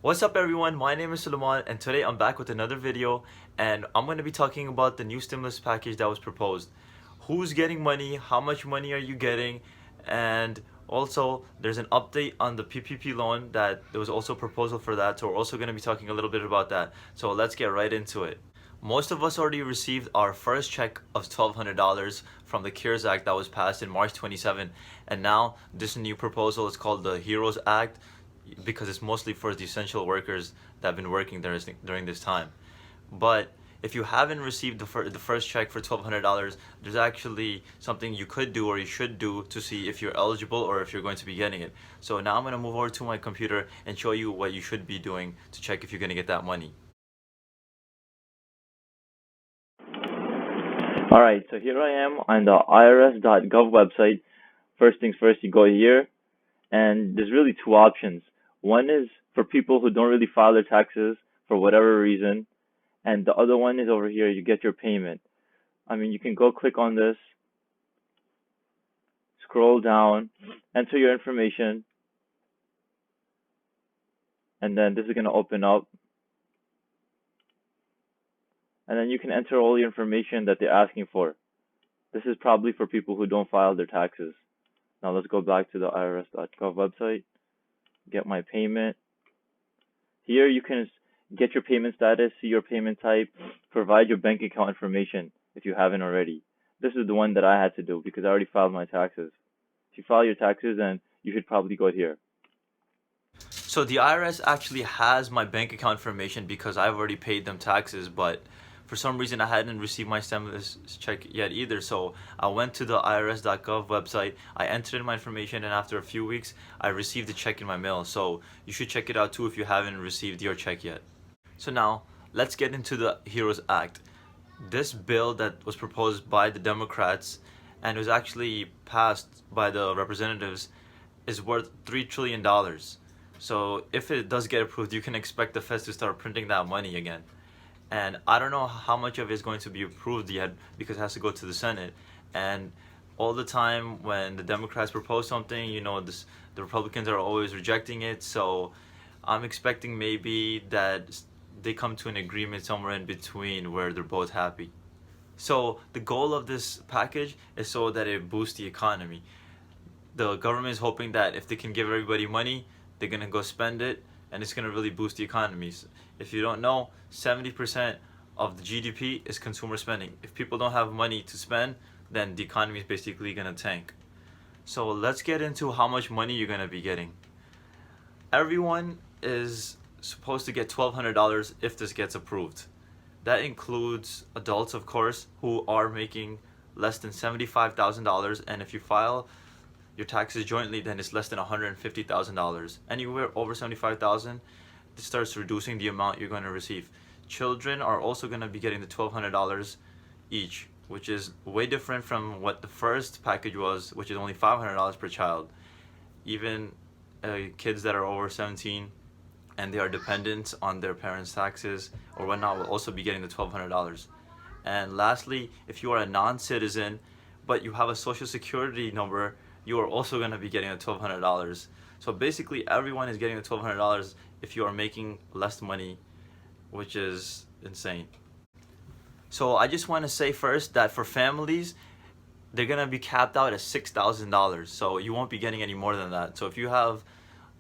What's up everyone, my name is Suleiman and today I'm back with another video and I'm going to be talking about the new stimulus package that was proposed. Who's getting money, how much money are you getting, and also there's an update on the PPP loan that there was also a proposal for that, so we're also going to be talking a little bit about that. So let's get right into it. Most of us already received our first check of $1,200 from the CARES Act that was passed in March 27, and now this new proposal is called the HEROES Act because it's mostly for the essential workers that have been working during this time. But if you haven't received the first check for $1,200, there's actually something you could do or you should do to see if you're eligible or if you're going to be getting it. So now I'm going to move over to my computer and show you what you should be doing to check if you're going to get that money. Alright, so here I am on the irs.gov website. First things first, you go here, and there's really two options. One is for people who don't really file their taxes for whatever reason, and the other one is over here, you get your payment. You can go click on this, scroll down, enter your information, and then this is going to open up. And then you can enter all the information that they're asking for. This is probably for people who don't file their taxes. Now let's go back to the irs.gov website, get my payment. Here you can get your payment status, see your payment type, provide your bank account information if you haven't already. This is the one that I had to do because I already filed my taxes. If you file your taxes, then you should probably go here. So the IRS actually has my bank account information because I've already paid them taxes, but for some reason I hadn't received my stimulus check yet either. So I went to the irs.gov website, I entered in my information, and after a few weeks I received a check in my mail. So you should check it out too if you haven't received your check yet. So now let's get into the HEROES Act. This bill that was proposed by the Democrats and was actually passed by the representatives is worth $3 trillion. So if it does get approved, you can expect the Fed to start printing that money again. And I don't know how much of it is going to be approved yet because it has to go to the Senate. And all the time when the Democrats propose something, the Republicans are always rejecting it. So I'm expecting maybe that they come to an agreement somewhere in between where they're both happy. So the goal of this package is so that it boosts the economy. The government is hoping that if they can give everybody money, they're gonna go spend it, and it's gonna really boost the economies. If you don't know, 70% of the GDP is consumer spending. If people don't have money to spend, then the economy is basically gonna tank. So let's get into how much money you're gonna be getting. Everyone is supposed to get $1,200 if this gets approved. That includes adults, of course, who are making less than $75,000, and if you file your taxes jointly, then it's less than $150,000. Anywhere over $75,000, this starts reducing the amount you're going to receive. Children are also going to be getting the $1,200 each, which is way different from what the first package was, which is only $500 per child. Even kids that are over 17 and they are dependent on their parents' taxes or whatnot will also be getting the $1,200. And lastly, if you are a non-citizen but you have a social security number, you are also going to be getting the $1,200. So basically everyone is getting the $1,200 if you are making less money, which is insane. So I just want to say first that for families, they're going to be capped out at $6,000. So you won't be getting any more than that. So if you have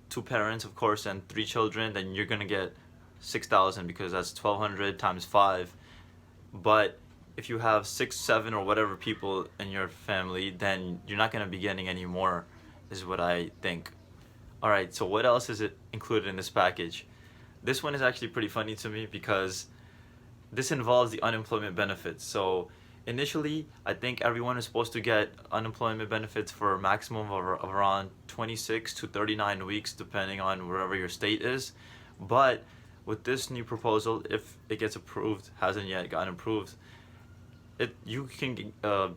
two parents, of course, and three children, then you're going to get $6,000 because that's 1,200 times 5. But if you have 6, 7, or whatever people in your family, then you're not going to be getting any more, is what I think. Alright, so what else is it included in this package? This one is actually pretty funny to me because this involves the unemployment benefits. So initially, I think everyone is supposed to get unemployment benefits for a maximum of around 26 to 39 weeks, depending on wherever your state is. But with this new proposal, if it gets approved, hasn't yet gotten approved, you can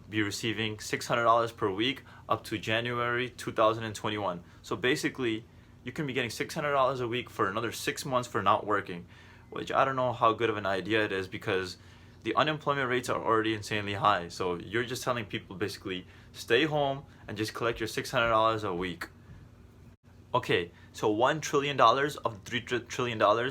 be receiving $600 per week up to January 2021. So basically, you can be getting $600 a week for another 6 months for not working, which I don't know how good of an idea it is because the unemployment rates are already insanely high. So you're just telling people basically stay home and just collect your $600 a week. Okay, so $1 trillion of $3 trillion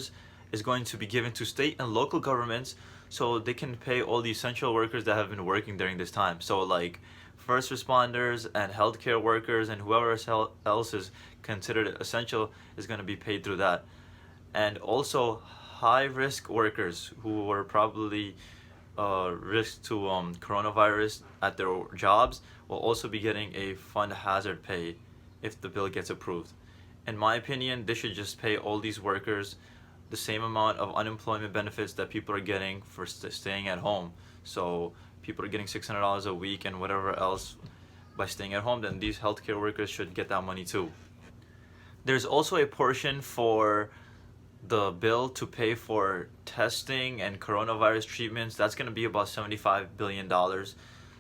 is going to be given to state and local governments so they can pay all the essential workers that have been working during this time. So, like first responders and healthcare workers and whoever else is considered essential is going to be paid through that. And also, high risk workers who were probably risk to coronavirus at their jobs will also be getting a fund hazard pay if the bill gets approved. In my opinion, they should just pay all these workers the same amount of unemployment benefits that people are getting for staying at home. So people are getting $600 a week and whatever else by staying at home, then these healthcare workers should get that money too. There's also a portion for the bill to pay for testing and coronavirus treatments. That's going to be about $75 billion,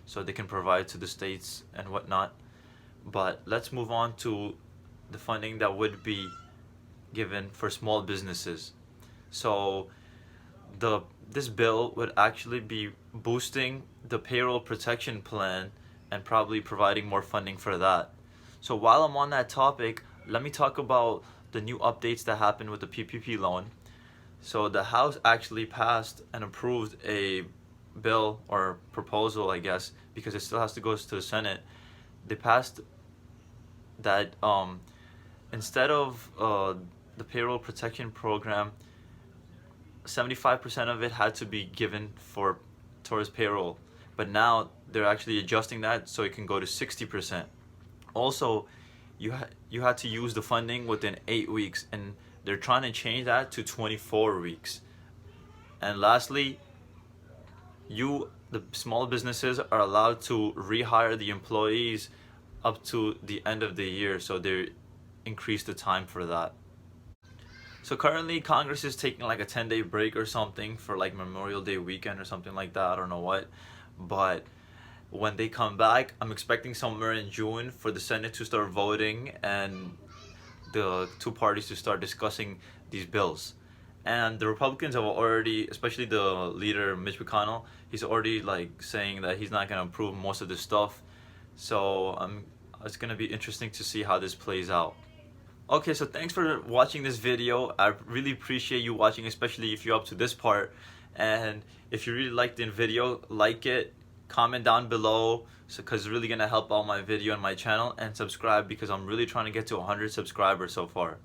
so they can provide to the states and whatnot. But let's move on to the funding that would be given for small businesses. So this bill would actually be boosting the payroll protection plan and probably providing more funding for that. So while I'm on that topic, let me talk about the new updates that happened with the PPP loan. So the House actually passed and approved a bill or proposal, I guess, because it still has to go to the Senate. They passed that instead of the payroll protection program, 75% of it had to be given for towards payroll, but now they're actually adjusting that so it can go to 60%. Also, you had to use the funding within 8 weeks, and they're trying to change that to 24 weeks. And lastly, the small businesses are allowed to rehire the employees up to the end of the year, so they increase the time for that. So currently Congress is taking like a 10-day break or something for like Memorial Day weekend or something like that, I don't know what. But when they come back, I'm expecting somewhere in June for the Senate to start voting and the two parties to start discussing these bills. And the Republicans have already, especially the leader Mitch McConnell, he's already like saying that he's not going to approve most of this stuff. So it's going to be interesting to see how this plays out. Okay, so thanks for watching this video. I really appreciate you watching, especially if you're up to this part. And if you really liked the video, like it, comment down below, because it's really gonna help out my video and my channel, and subscribe because I'm really trying to get to 100 subscribers so far.